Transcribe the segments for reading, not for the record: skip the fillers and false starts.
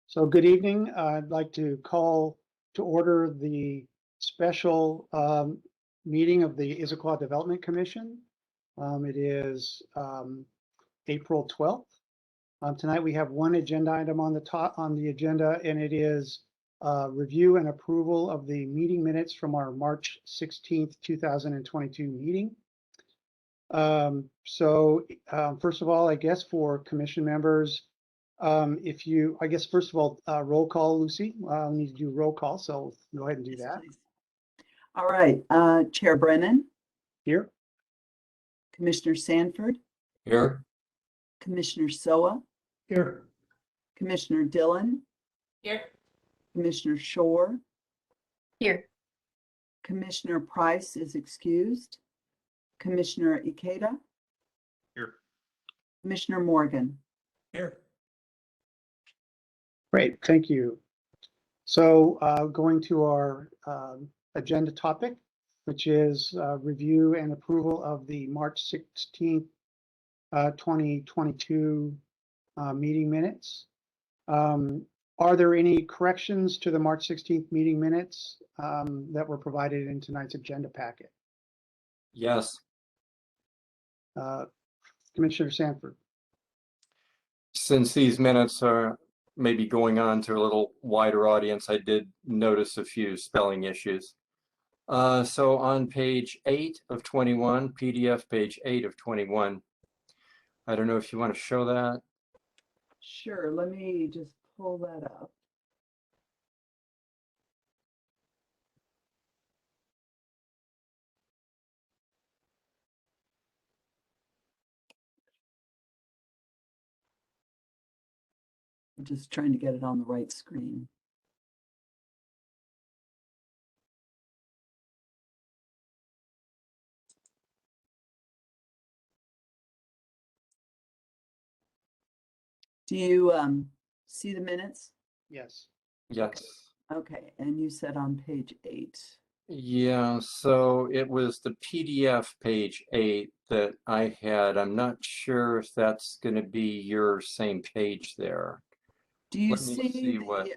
So good evening. I'd like to call to order the special meeting of the Issaquah Development Commission. It is April 12th. Tonight we have one agenda item on the agenda, and it is review and approval of the meeting minutes from our March 16th, 2022 meeting. First of all, I guess for commission members, first of all, roll call, Lucy. We need to do roll call, so go ahead and do that. Please. All right, Chair Brennan. Here. Commissioner Sanford. Here. Commissioner Soa. Here. Commissioner Dillon. Here. Commissioner Shore. Here. Commissioner Price is excused. Commissioner Ikeda. Here. Commissioner Morgan. Here. Great, thank you. So going to our agenda topic, which is review and approval of the March 16th, 2022 meeting minutes. Are there any corrections to the March 16th meeting minutes that were provided in tonight's agenda packet? Yes. Commissioner Sanford. Since these minutes are maybe going on to a little wider audience, I did notice a few spelling issues. So on page 8 of 21, PDF page 8 of 21, I don't know if you want to show that. Sure, let me just pull that up. I'm just trying to get it on the right screen. Do you see the minutes? Yes. Yes. Okay, and you said on page 8. Yeah, so it was the PDF page 8 that I had. I'm not sure if that's going to be your same page there. Do you Let me see, see what.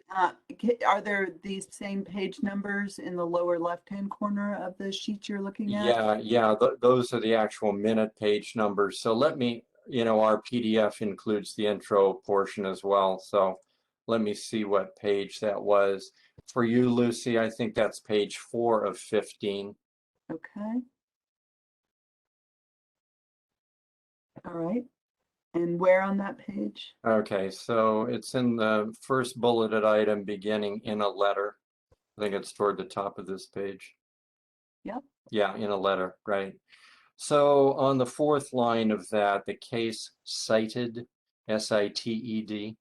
are there these same page numbers in the lower left-hand corner of the sheet you're looking at? Yeah, those are the actual minute page numbers. So let me, our PDF includes the intro portion as well. So let me see what page that was. For you, Lucy, I think that's page 4 of 15. Okay. All right. And where on that page? Okay, so it's in the first bulleted item beginning in a letter. I think it's toward the top of this page. Yep. Yeah, in a letter, right. So on the 4th line of that, the case cited, S-I-T-E-D,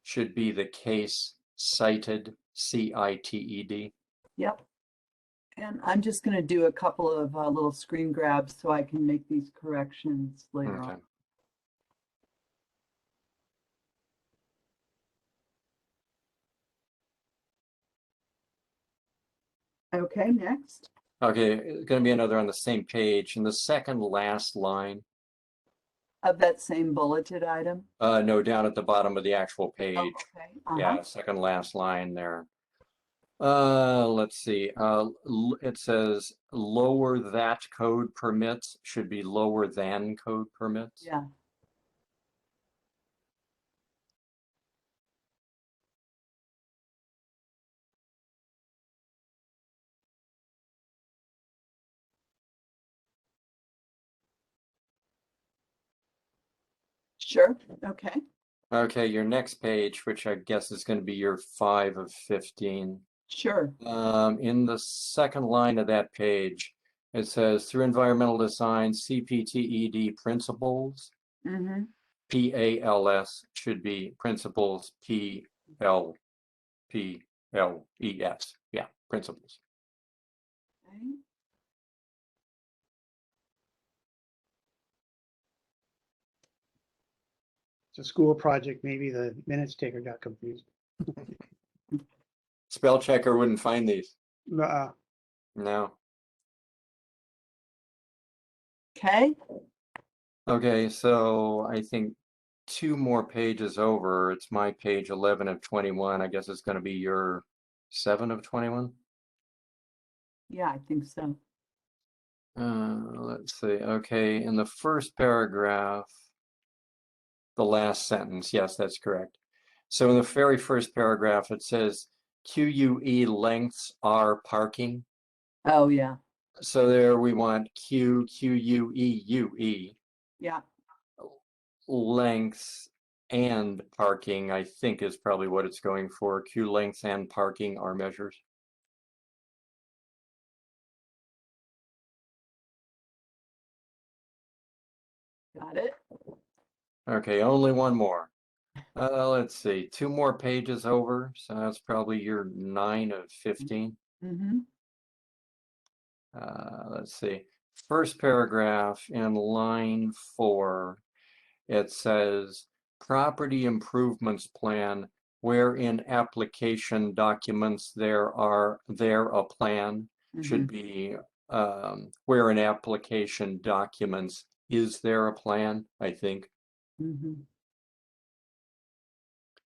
should be the case cited, C-I-T-E-D. Yep. And I'm just going to do a couple of little screen grabs so I can make these corrections later on. Okay, next. Okay, it's going to be another on the same page. In the second last line. Of that same bulleted item? No, down at the bottom of the actual page. Oh, okay. Yeah, second last line there. Let's see. It says lower that code permits should be lower than code permits. Yeah. Sure. Okay. Okay, your next page, which I guess is going to be your 5 of 15. Sure. In the second line of that page, it says through environmental design, CPTED principles, PALS should be principles, PLPLES. Yeah, principles. Okay. It's a school project. Maybe the minutes taker got confused. Spell checker wouldn't find these. No. Okay. Okay, so I think 2 more pages over. It's my page 11 of 21. I guess it's going to be your 7 of 21. Yeah, I think so. Let's see. Okay, in the first paragraph, the last sentence. Yes, that's correct. So in the very first paragraph, it says QUE lengths are parking. Oh, yeah. So there we want QUEUE Yeah. lengths and parking, I think is probably what it's going for. Q lengths and parking are measures. Got it. Okay, only one more. Let's see, 2 more pages over. So that's probably your 9 of 15. Mm-hmm. Let's see. First paragraph in line 4, it says property improvements plan where in application documents there a plan should be where in application documents is there a plan, I think. Mm-hmm.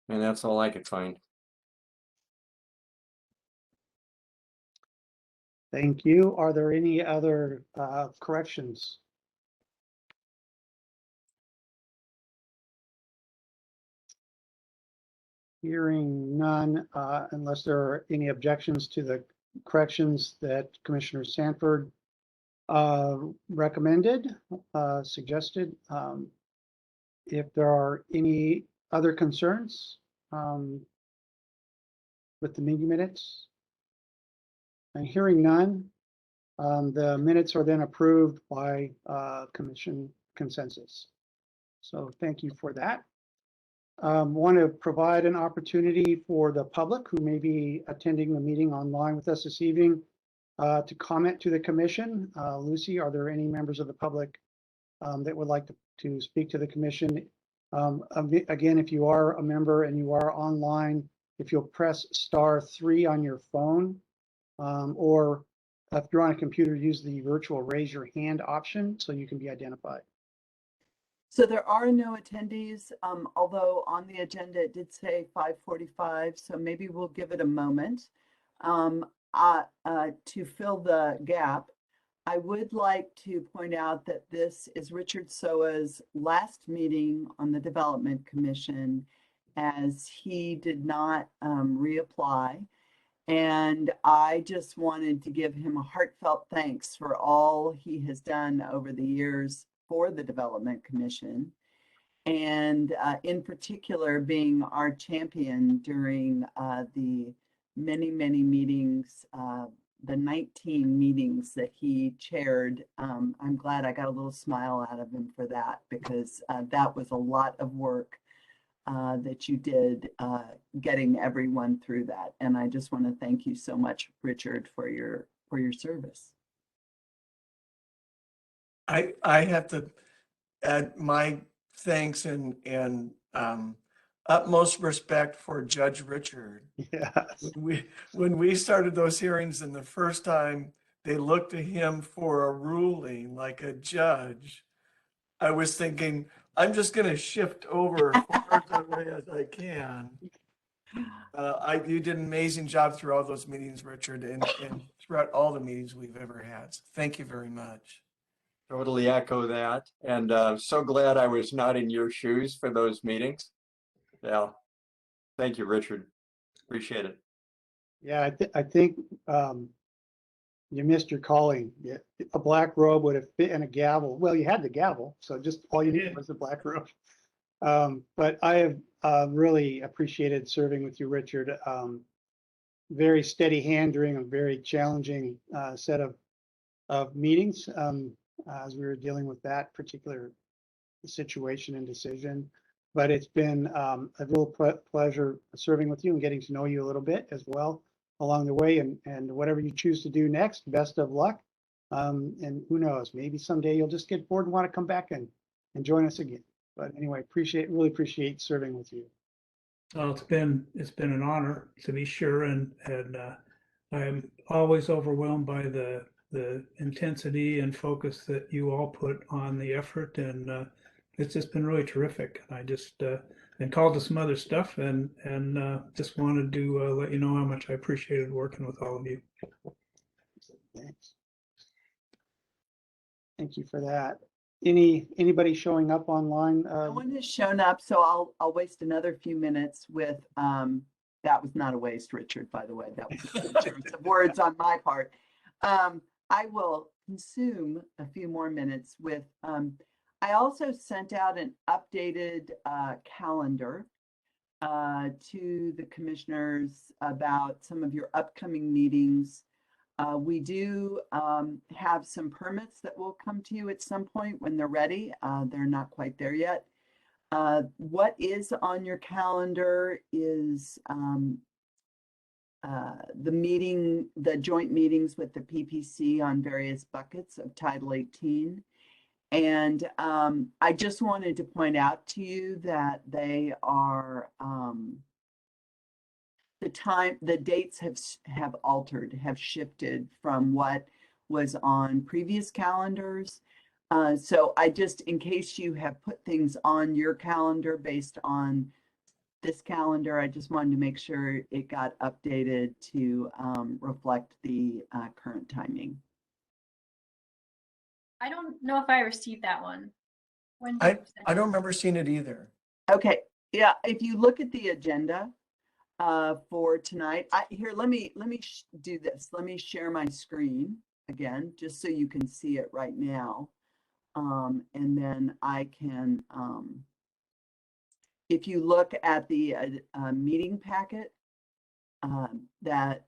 And that's all I could find. Thank you. Are there any other corrections? Hearing none, unless there are any objections to the corrections that Commissioner Sanford recommended, suggested. If there are any other concerns with the meeting minutes, and hearing none, the minutes are then approved by commission consensus. So thank you for that. Want to provide an opportunity for the public who may be attending the meeting online with us this evening to comment to the commission. Lucy, are there any members of the public that would like to speak to the commission? Again, if you are a member and you are online, if you'll press *3 on your phone, or if you're on a computer, use the virtual raise your hand option so you can be identified. So there are no attendees, although on the agenda it did say 5:45, so maybe we'll give it a moment. To fill the gap, I would like to point out that this is Richard Soa's last meeting on the Development Commission, as he did not reapply. And I just wanted to give him a heartfelt thanks for all he has done over the years for the Development Commission, and in particular being our champion during the many meetings, the 19 meetings that he chaired. I'm glad I got a little smile out of him for that, because that was a lot of work that you did getting everyone through that. And I just want to thank you so much, Richard, for your service. I have to add my thanks and utmost respect for Judge Richard. Yes. When we started those hearings, and the first time they looked to him for a ruling like a judge, I was thinking, I'm just going to shift over as far away as I can. You did an amazing job through all those meetings, Richard, and throughout all the meetings we've ever had. So thank you very much. Totally echo that. And so glad I was not in your shoes for those meetings. Yeah. Thank you, Richard. Appreciate it. Yeah, I think you missed your calling. Yeah, a black robe would have fit, and a gavel. Well, you had the gavel, so just all you needed was the black robe. But I have really appreciated serving with you, Richard. Very steady hand during a very challenging set of meetings as we were dealing with that particular situation and decision. But it's been a real pleasure serving with you and getting to know you a little bit as well along the way. And whatever you choose to do next, best of luck. And who knows, maybe someday you'll just get bored and want to come back and join us again. But anyway, really appreciate serving with you. Well, it's been an honor, to be sure, and I'm always overwhelmed by the intensity and focus that you all put on the effort, and it's just been really terrific. I just been called to some other stuff and just wanted to let you know how much I appreciated working with all of you. Thanks. Thank you for that. Anybody showing up online? No one has shown up, so I'll waste another few minutes with, that was not a waste, Richard, by the way. That was a good choice of words on my part. I will consume a few more minutes with, I also sent out an updated calendar to the commissioners about some of your upcoming meetings. We do have some permits that will come to you at some point when they're ready. They're not quite there yet. What is on your calendar is the joint meetings with the PPC on various buckets of Title 18. And I just wanted to point out to you that they are, the dates have altered, have shifted from what was on previous calendars. So I just, in case you have put things on your calendar based on this calendar, I just wanted to make sure it got updated to reflect the current timing. I don't know if I received that one. When did I you send I it? don't remember seeing it either. Okay, yeah, if you look at the agenda for tonight, here, let me do this. Let me share my screen again, just so you can see it right now. And then I can, if you look at the meeting packet, that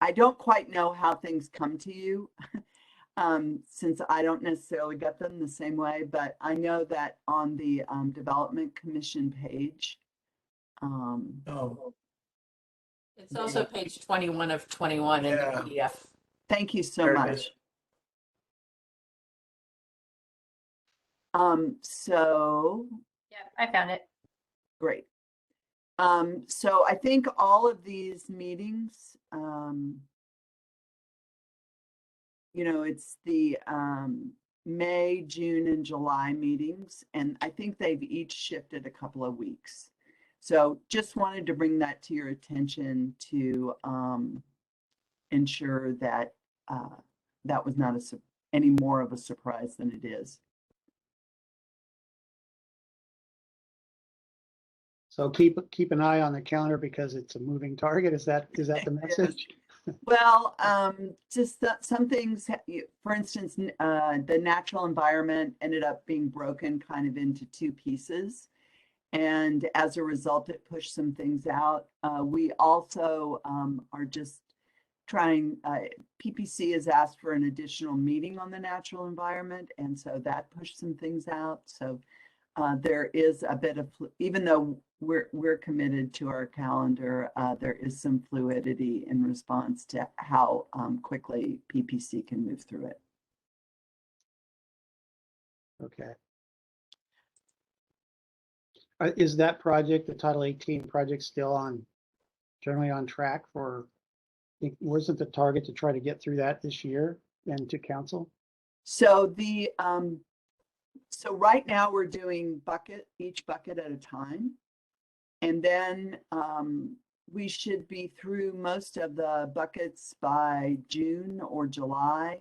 I don't quite know how things come to you since I don't necessarily get them the same way, but I know that on the Development Commission page, Oh, It's also page 21 of 21 in the Yeah. PDF. thank you so there it much. is. So Yeah, I found it. great. So I think all of these meetings, you know, it's the May, June, and July meetings, and I think they've each shifted a couple of weeks. So just wanted to bring that to your attention to ensure that that was not any more of a surprise than it is. So keep an eye on the calendar because it's a moving target. Is that the message? Well, just some things, for instance, the natural environment ended up being broken kind of into two pieces. And as a result, it pushed some things out. We also are just trying, PPC has asked for an additional meeting on the natural environment. And so that pushed some things out. So there is a bit of, even though we're committed to our calendar, there is some fluidity in response to how quickly PPC can move through it. Okay. Is that project, the Title 18 project, still generally on track for? Wasn't the target to try to get through that this year and to council? So the so right now we're doing each bucket at a time. And then we should be through most of the buckets by June or July.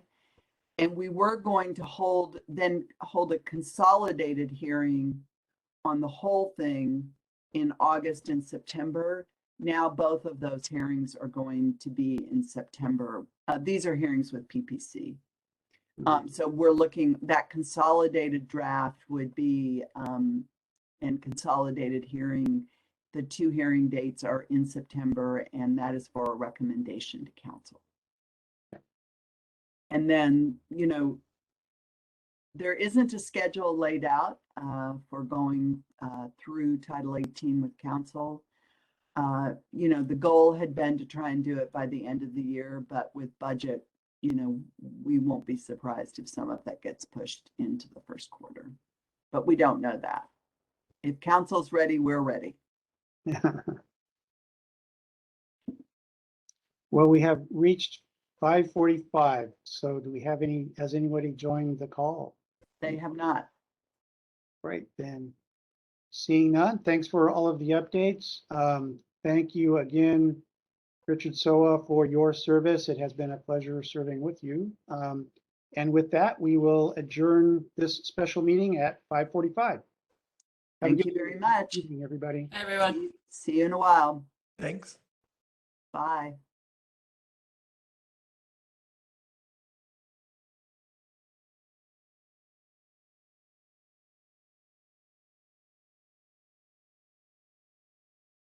And we were going to hold a consolidated hearing on the whole thing in August and September. Now both of those hearings are going to be in September. These are hearings with PPC. So we're looking, that consolidated draft would be, and consolidated hearing, the two hearing dates are in September, and that is for a recommendation to council. And then, you know, there isn't a schedule laid out for going through Title 18 with council. You know, the goal had been to try and do it by the end of the year, but with budget, you know, we won't be surprised if some of that gets pushed into the first quarter, but we don't know that. If council's ready, we're ready. Well, we have reached 5:45. So do we have has anybody joined the call? They have not. Great, then. Seeing none, thanks for all of the updates. Thank you again, Richard Soa, for your service. It has been a pleasure serving with you. And with that, we will adjourn this special meeting at 5:45. Thank you very much. Evening, everybody. Everyone. See you in a while. Thanks. Bye.